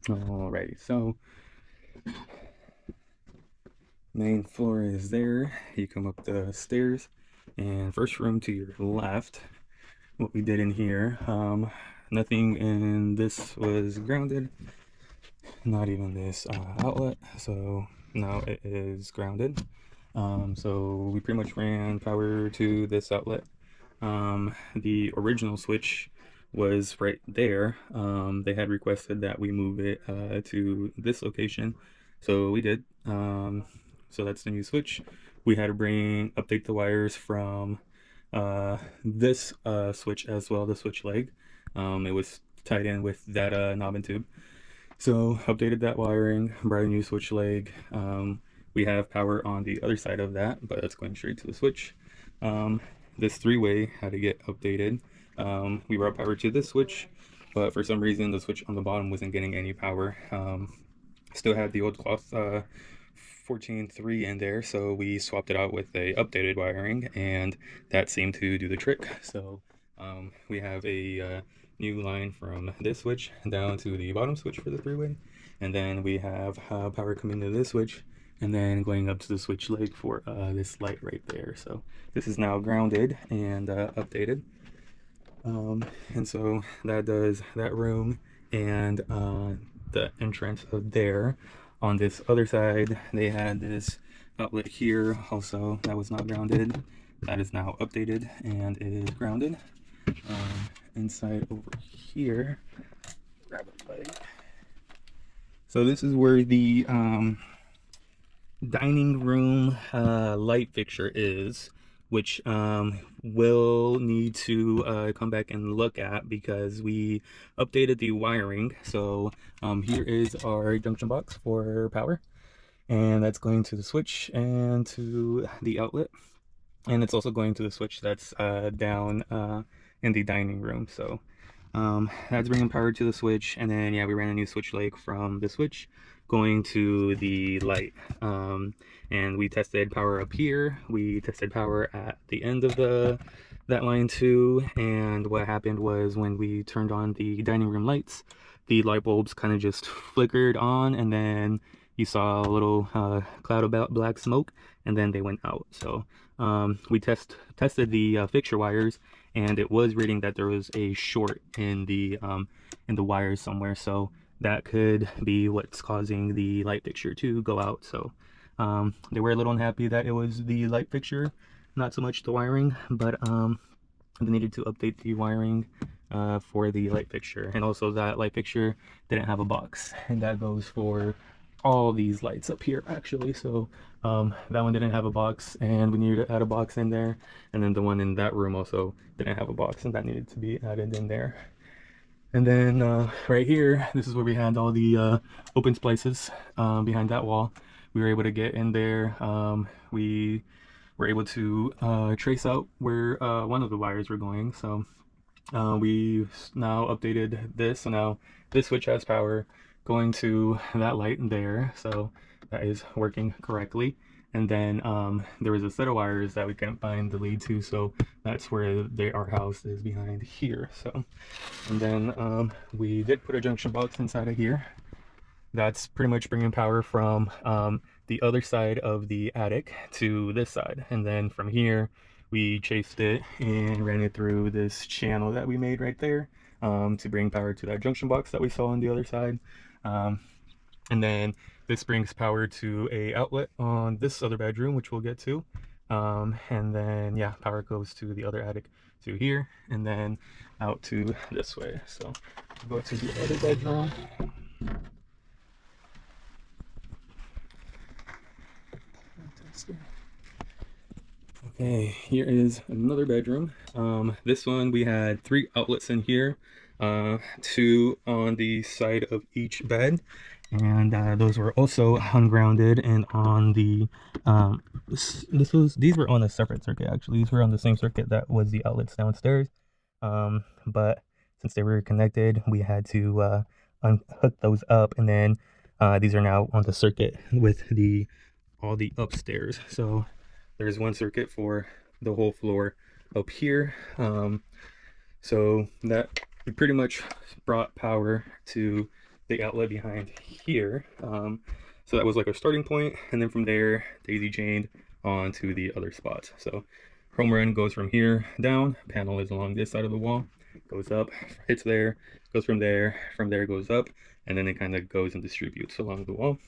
Alrighty, so main floor is there. You come up the stairs, and first room to your left. What we did in here, nothing in this was grounded, not even this outlet. So now it is grounded. So we pretty much ran power to this outlet. The original switch was right there. They had requested that we move it to this location, so we did. So that's the new switch. We had to update the wires from this switch as well, the switch leg. It was tied in with that knob and tube. So updated that wiring, brought a new switch leg. We have power on the other side of that, but that's going straight to the switch. This three-way had to get updated. We brought power to this switch, but for some reason the switch on the bottom wasn't getting any power. Still had the old cloth 14.3 in there, so we swapped it out with a updated wiring, and that seemed to do the trick. So we have a new line from this switch down to the bottom switch for the three-way, and then we have power coming to this switch and then going up to the switch leg for this light right there. So this is now grounded and updated. And so that does that room and the entrance of there. On this other side, they had this outlet here also that was not grounded. That is now updated and is grounded. Inside over here, grab a plate. So this is where the dining room light fixture is, which we'll need to come back and look at because we updated the wiring. So here is our junction box for power, and that's going to the switch and to the outlet, and it's also going to the switch that's down in the dining room. So that's bringing power to the switch, and then yeah, we ran a new switch leg from the switch going to the light. And we tested power up here, we tested power at the end of that line too, and what happened was when we turned on the dining room lights, the light bulbs kind of just flickered on, and then you saw a little cloud of black smoke, and then they went out. So we tested the fixture wires, and it was reading that there was a short in the wires somewhere. So that could be what's causing the light fixture to go out. So they were a little unhappy that it was the light fixture, not so much the wiring, but they needed to update the wiring for the light fixture. And also that light fixture didn't have a box, and that goes for all these lights up here actually. So that one didn't have a box, and we needed to add a box in there, and then the one in that room also didn't have a box, and that needed to be added in there. And then right here, this is where we had all the open splices behind that wall. We were able to get in there. We were able to trace out where one of the wires were going. So we now updated this. So now this switch has power going to that light there. So that is working correctly. And then there was a set of wires that we couldn't find the lead to, so that's where our house is behind here. So, and then we did put a junction box inside of here. That's pretty much bringing power from the other side of the attic to this side, and then from here we chased it and ran it through this channel that we made right there to bring power to that junction box that we saw on the other side. And then this brings power to a outlet on this other bedroom, which we'll get to. And then yeah, power goes to the other attic to here, and then out to this way. So go to the other bedroom. Okay, here is another bedroom. This one we had 3 outlets in here, 2 on the side of each bed, and those were also ungrounded. And on the these were on a separate circuit actually. These were on the same circuit that was the outlets downstairs, but since they were connected, we had to unhook those up, and then these are now on the circuit with all the upstairs. So there's one circuit for the whole floor up here. So that we pretty much brought power to the outlet behind here. So that was like our starting point, and then from there daisy chained onto the other spots. So home run goes from here down, panel is along this side of the wall, goes up, hits there, goes from there goes up, and then it kind of goes and distributes along the wall.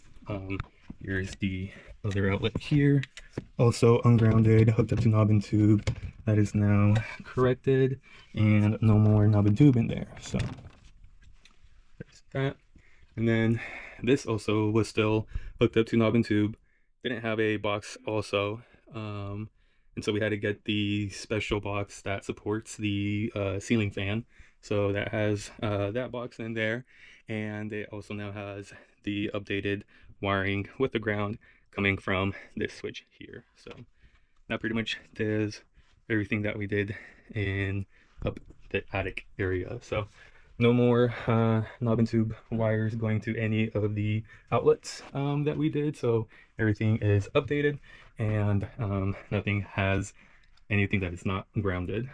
Here's the other outlet here, also ungrounded, hooked up to knob and tube. That is now corrected, and no more knob and tube in there. So there's that. And then this also was still hooked up to knob and tube. Didn't have a box also, and so we had to get the special box that supports the ceiling fan. So that has that box in there, and it also now has the updated wiring with the ground coming from this switch here. So that pretty much does everything that we did in up the attic area. So no more knob and tube wires going to any of the outlets that we did. So everything is updated, and nothing has anything that is not grounded.